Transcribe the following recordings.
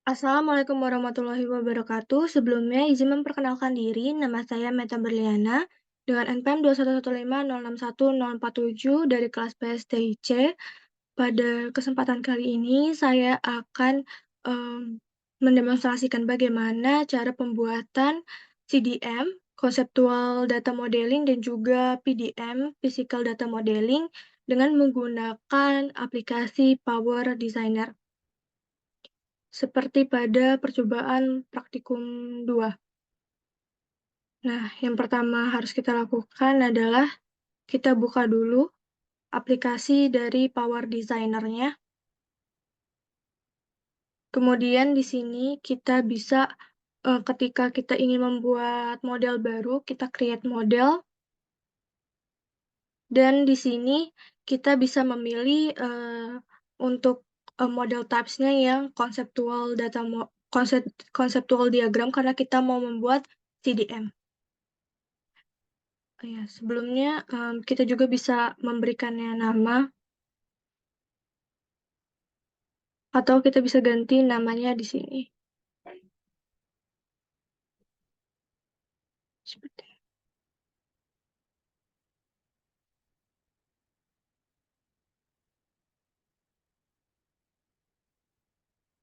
Assalamualaikum warahmatullahi wabarakatuh. Sebelumnya izin memperkenalkan diri, nama saya Meta Berliana dengan NPM 211506147 dari kelas PSTIC. Pada kesempatan kali ini saya akan mendemonstrasikan bagaimana cara pembuatan CDM, Conceptual Data Modeling, dan juga PDM, Physical Data Modeling, dengan menggunakan aplikasi Power Designer seperti pada percobaan praktikum 2. Nah, yang pertama harus kita lakukan adalah kita buka dulu aplikasi dari Power Designer-nya. Kemudian di sini kita bisa, ketika kita ingin membuat model baru, kita create model. Dan di sini kita bisa memilih untuk model types-nya yang conceptual diagram karena kita mau membuat CDM. Ya, sebelumnya kita juga bisa memberikannya nama atau kita bisa ganti namanya di sini.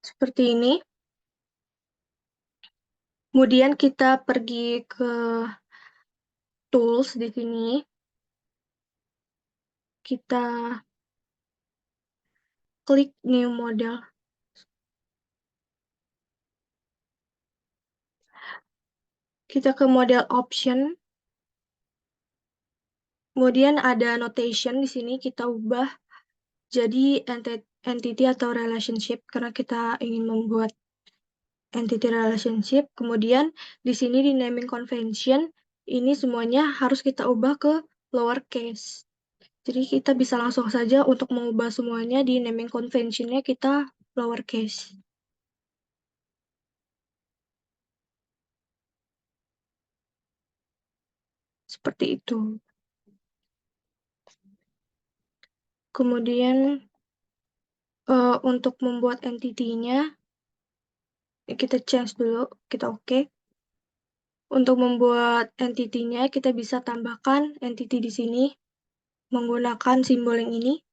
Seperti ini. Kemudian kita pergi ke tools di sini. Kita klik new model. Kita ke model option. Kemudian ada notation di sini kita ubah jadi entity atau relationship karena kita ingin membuat entity relationship. Kemudian di sini di naming convention ini semuanya harus kita ubah ke lowercase. Jadi kita bisa langsung saja untuk mengubah semuanya di naming convention-nya kita lowercase. Seperti itu. Kemudian untuk membuat entity-nya kita change dulu, kita oke. Untuk membuat entity-nya kita bisa tambahkan entity di sini menggunakan simbol yang ini.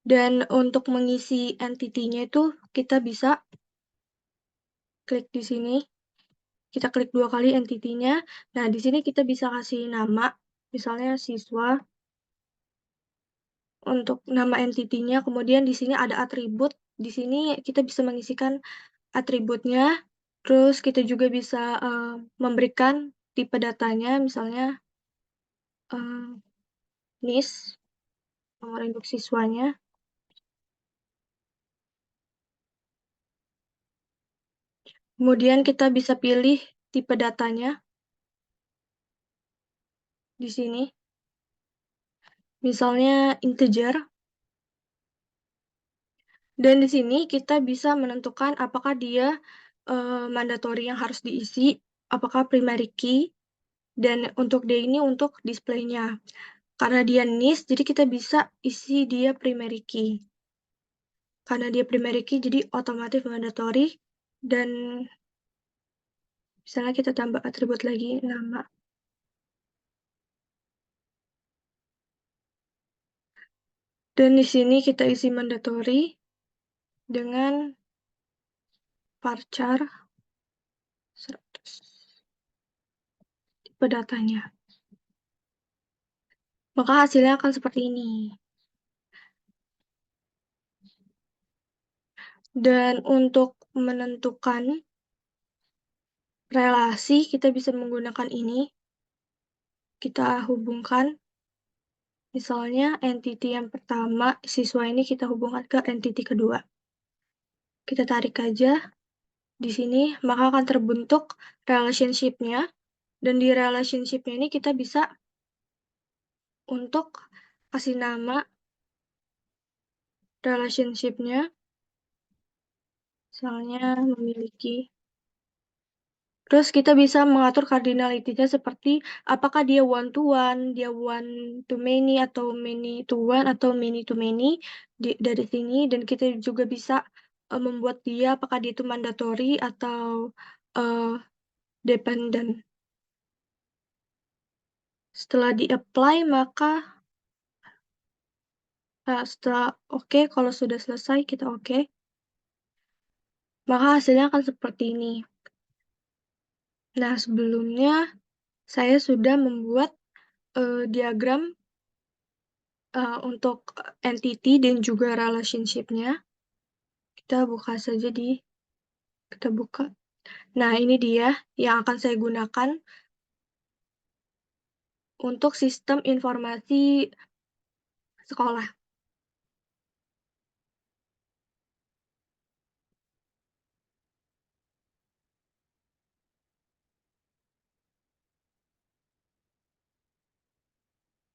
Dan untuk mengisi entity-nya itu kita bisa klik di sini. Kita klik 2 kali entity-nya. Nah, di sini kita bisa kasih nama, misalnya siswa. Untuk nama entity-nya, kemudian di sini ada atribut. Di sini kita bisa mengisikan atributnya. Terus kita juga bisa memberikan tipe datanya, misalnya NIS, nomor induk siswanya. Kemudian kita bisa pilih tipe datanya di sini. Misalnya integer. Dan di sini kita bisa menentukan apakah dia mandatory yang harus diisi, apakah primary key, dan untuk dia ini untuk display-nya. Karena dia NIS, jadi kita bisa isi dia primary key. Karena dia primary key, jadi otomatis mandatory. Dan misalnya kita tambah atribut lagi, nama. Dan di sini kita isi mandatory dengan varchar 100. Tipe datanya. Maka hasilnya akan seperti ini. Dan untuk menentukan relasi, kita bisa menggunakan ini. Kita hubungkan, misalnya entity yang pertama, siswa ini kita hubungkan ke entity kedua. Kita tarik aja di sini, maka akan terbentuk relationship-nya. Dan di relationship-nya ini kita bisa untuk kasih nama relationship-nya, misalnya memiliki. Terus kita bisa mengatur cardinality-nya seperti apakah dia one to one, dia one to many, atau many to one, atau many to many dari sini. Dan kita juga bisa membuat dia apakah dia itu mandatory atau, eee, dependent. Setelah di-apply maka setelah oke, kalau sudah selesai kita oke, maka hasilnya akan seperti ini. Nah, sebelumnya saya sudah membuat, diagram, untuk entity dan juga relationship-nya. Kita buka. Nah, ini dia yang akan saya gunakan untuk sistem informasi sekolah.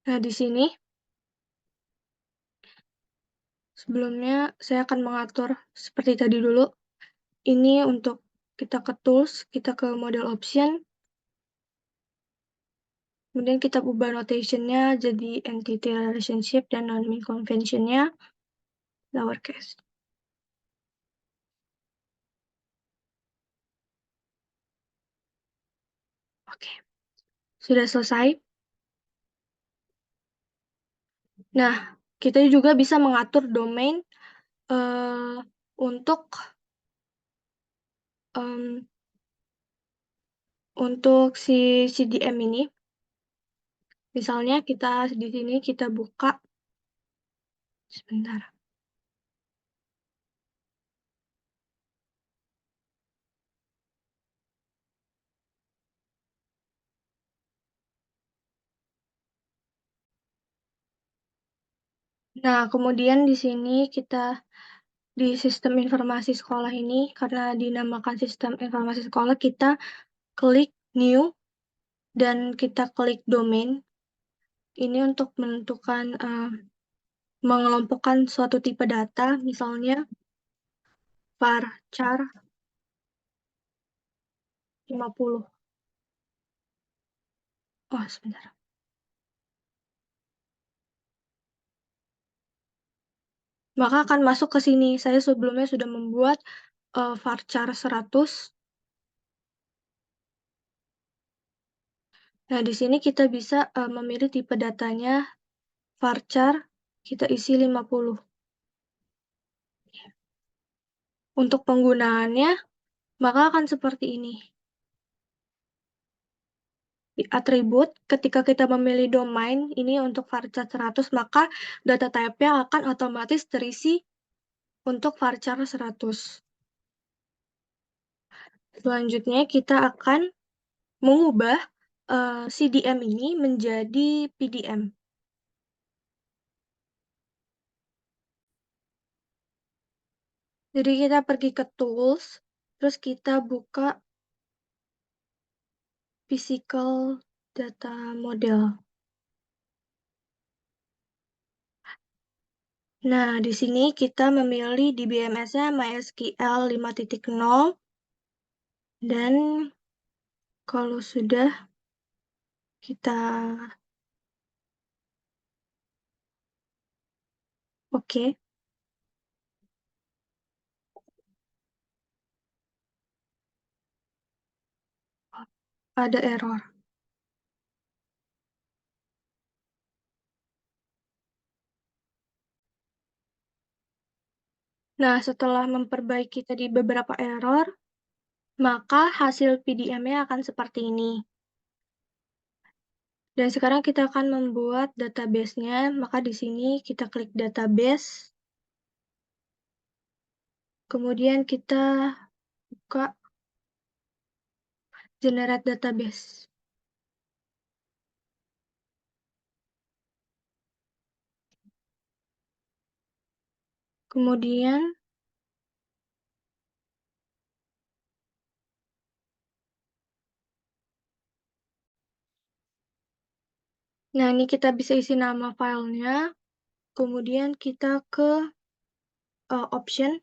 Nah, di sini sebelumnya saya akan mengatur seperti tadi dulu. Ini untuk kita ke tools, kita ke model option, kemudian kita ubah notation-nya jadi entity relationship dan naming convention-nya lowercase. Oke, sudah selesai. Nah, kita juga bisa mengatur domain untuk si CDM ini. Misalnya kita di sini kita buka sebentar. Nah, kemudian di sini kita di sistem informasi sekolah ini, karena dinamakan sistem informasi sekolah, kita klik new dan kita klik domain. Ini untuk menentukan, mengelompokkan suatu tipe data, misalnya varchar 50. Oh, sebentar. Maka akan masuk ke sini. Saya sebelumnya sudah membuat varchar 100. Nah, di sini kita bisa memilih tipe datanya varchar, kita isi 50. Untuk penggunaannya, maka akan seperti ini. Di atribut, ketika kita memilih domain, ini untuk varchar 100, maka data type-nya akan otomatis terisi untuk varchar 100. Selanjutnya, kita akan mengubah CDM ini menjadi PDM. Jadi kita pergi ke tools, terus kita buka physical data model. Nah, di sini kita memilih di BMS-nya MySQL 5.0 dan kalau sudah kita oke, ada error. Nah, setelah memperbaiki tadi beberapa error, maka hasil PDM-nya akan seperti ini. Dan sekarang kita akan membuat database-nya, maka di sini kita klik database. Kemudian kita buka generate database. Kemudian, nah ini kita bisa isi nama filenya. Kemudian kita ke option.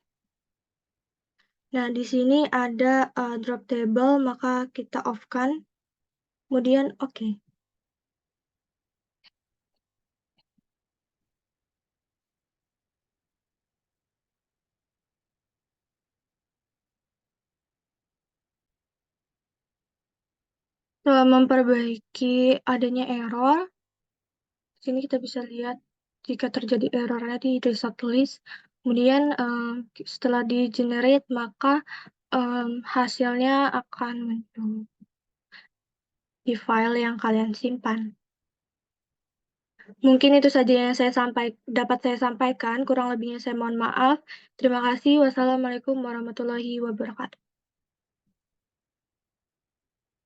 Nah, di sini ada drop table, maka kita off-kan. Kemudian, oke. Memperbaiki adanya error, di sini kita bisa lihat jika terjadi errornya di result list. Kemudian setelah di-generate maka hasilnya akan muncul di file yang kalian simpan. Mungkin itu saja yang dapat saya sampaikan, kurang lebihnya saya mohon maaf. Terima kasih. Wassalamualaikum warahmatullahi wabarakatuh.